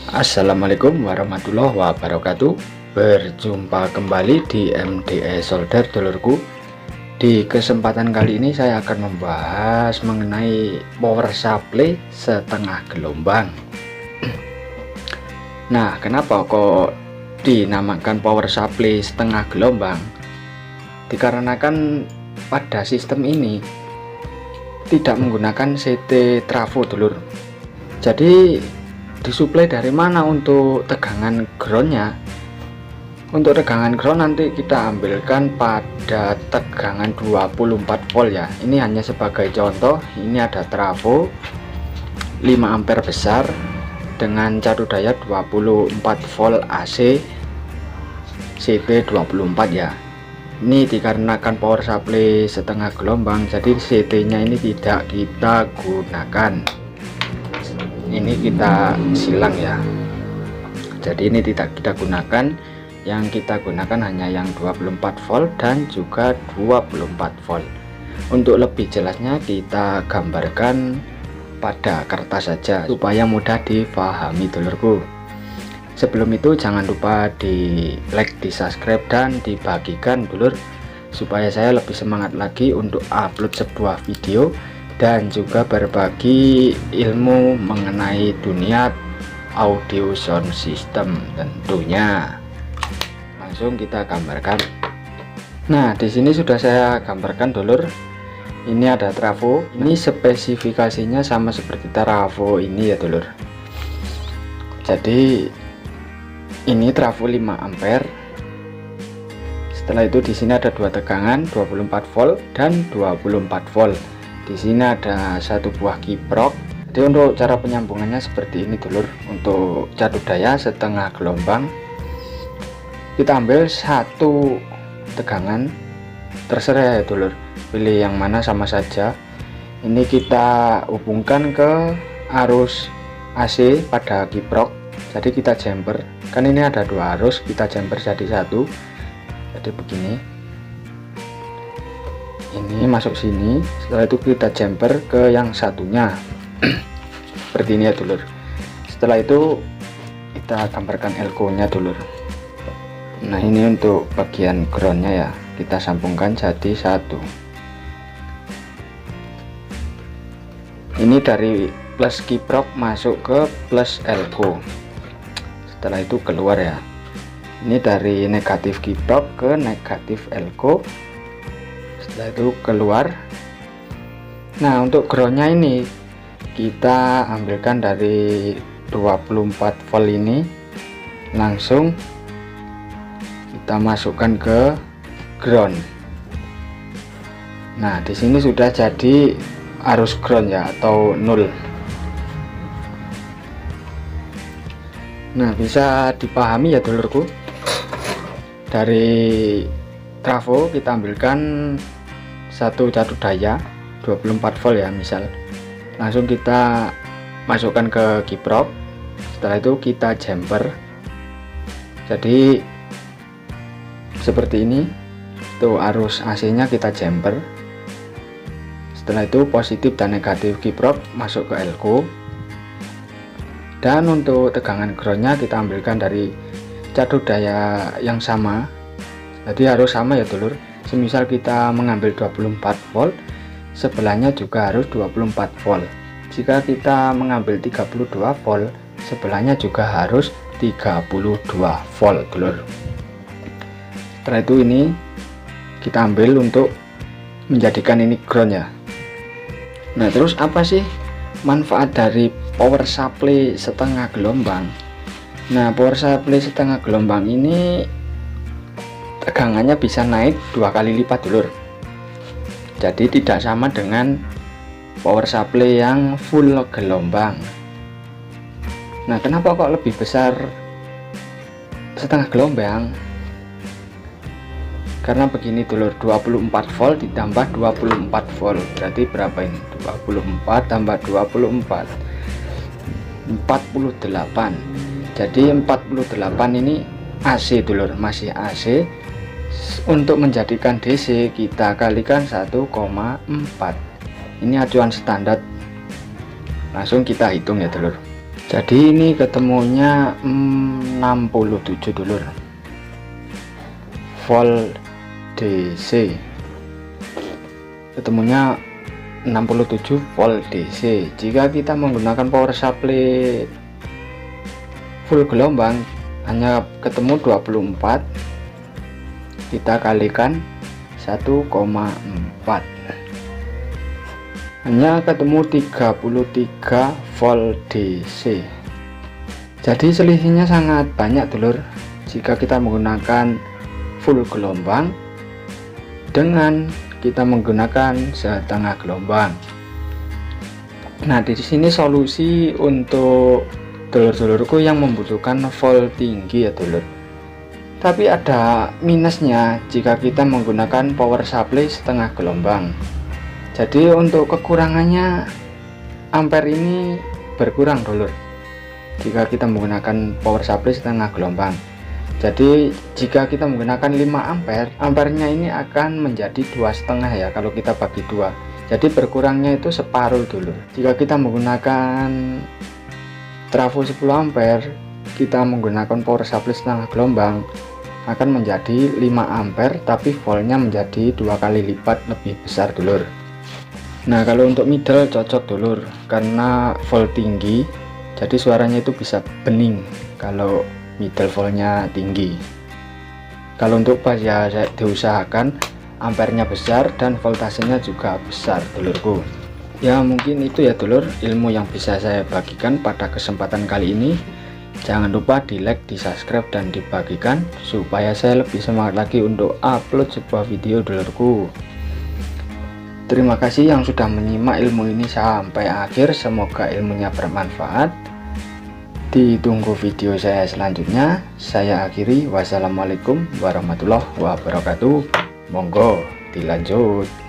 Assalamualaikum warahmatullahi wabarakatuh. Berjumpa kembali di MDE Solder dulurku. Di kesempatan kali ini saya akan membahas mengenai power supply setengah gelombang. Nah, kenapa kok dinamakan power supply setengah gelombang? Dikarenakan pada sistem ini tidak menggunakan CT trafo dulur. Jadi disuplai dari mana untuk tegangan groundnya? Untuk tegangan ground nanti kita ambilkan pada tegangan 24 volt ya. Ini hanya sebagai contoh. Ini ada trafo 5 ampere besar dengan cadu daya 24 volt AC CT 24 ya. Ini dikarenakan power supply setengah gelombang, jadi CT nya ini tidak kita gunakan. Ini kita silang ya, jadi ini tidak kita gunakan. Yang kita gunakan hanya yang 24 volt dan juga 24 volt. Untuk lebih jelasnya kita gambarkan pada kertas saja supaya mudah difahami dulurku. Sebelum itu jangan lupa di like, di subscribe dan dibagikan dulur, supaya saya lebih semangat lagi untuk upload sebuah video dan juga berbagi ilmu mengenai dunia audio sound system tentunya. Langsung kita gambarkan. Nah, di sini sudah saya gambarkan dulur. Ini ada trafo. Ini spesifikasinya sama seperti trafo ini ya dulur. Jadi ini trafo 5 ampere. Setelah itu di sini ada dua tegangan 24 volt dan 24 volt. Di sini ada satu buah kiprok. Jadi untuk cara penyambungannya seperti ini dulur. Untuk cadu daya setengah gelombang, kita ambil satu tegangan, terserah ya dulur, pilih yang mana sama saja. Ini kita hubungkan ke arus AC pada kiprok. Jadi kita jumper, kan ini ada dua arus, kita jumper jadi satu. Jadi begini, ini masuk sini, setelah itu kita jumper ke yang satunya seperti ini ya dulur. Setelah itu kita gambarkan elko nya dulur. Nah, ini untuk bagian groundnya ya, kita sambungkan jadi satu. Ini dari plus kiprok masuk ke plus elko, setelah itu keluar ya. Ini dari negatif kiprok ke negatif elko, setelah itu keluar. Nah, untuk groundnya ini kita ambilkan dari 24 volt ini, langsung kita masukkan ke ground. Nah, di sini sudah jadi arus ground ya, atau 0. Nah, bisa dipahami ya dulurku. Dari trafo kita ambilkan satu cadu daya 24 volt ya misal, langsung kita masukkan ke kiprok. Setelah itu kita jumper, jadi seperti ini. Tuh arus AC nya kita jumper. Setelah itu positif dan negatif kiprok masuk ke elko. Dan untuk tegangan groundnya kita ambilkan dari cadu daya yang sama, jadi harus sama ya dulur. Semisal kita mengambil 24 volt, sebelahnya juga harus 24 volt. Jika kita mengambil 32 volt, sebelahnya juga harus 32 volt dulur. Setelah itu ini kita ambil untuk menjadikan ini ground ya. Nah, terus apa sih manfaat dari power supply setengah gelombang? Nah, power supply setengah gelombang ini tegangannya bisa naik 2 kali lipat dulur. Jadi tidak sama dengan power supply yang full gelombang. Nah, kenapa kok lebih besar setengah gelombang? Karena begini dulur, 24 volt ditambah 24 volt berarti berapa ini? 24 tambah 24 48. Jadi 48 ini AC dulur, masih AC. Untuk menjadikan DC kita kalikan 1,4. Ini acuan standar, langsung kita hitung ya dulur. Jadi ini ketemunya 67 dulur, volt DC, ketemunya 67 volt DC. Jika kita menggunakan power supply full gelombang hanya ketemu 24, kita kalikan 1,4, hanya ketemu 33 volt DC. Jadi selisihnya sangat banyak dulur jika kita menggunakan full gelombang dengan kita menggunakan setengah gelombang. Nah, di sini solusi untuk dulur-dulurku yang membutuhkan volt tinggi ya dulur. Tapi ada minusnya jika kita menggunakan power supply setengah gelombang. Jadi untuk kekurangannya, ampere ini berkurang dulur jika kita menggunakan power supply setengah gelombang. Jadi jika kita menggunakan 5 ampere, ampernya ini akan menjadi 2,5 ya kalau kita bagi 2. Jadi berkurangnya itu separuh dulur. Jika kita menggunakan trafo 10 ampere, kita menggunakan power supply setengah gelombang akan menjadi 5 ampere, tapi voltnya menjadi 2 kali lipat lebih besar dulur. Nah, kalau untuk middle cocok dulur karena volt tinggi, jadi suaranya itu bisa bening kalau middle voltnya tinggi. Kalau untuk bass ya saya diusahakan ampernya besar dan voltasenya juga besar dulurku. Ya mungkin itu ya dulur ilmu yang bisa saya bagikan pada kesempatan kali ini. Jangan lupa di like, di subscribe dan dibagikan supaya saya lebih semangat lagi untuk upload sebuah video dulurku. Terima kasih yang sudah menyimak ilmu ini sampai akhir, semoga ilmunya bermanfaat. Ditunggu video saya selanjutnya. Saya akhiri, wassalamualaikum warahmatullahi wabarakatuh. Monggo dilanjut.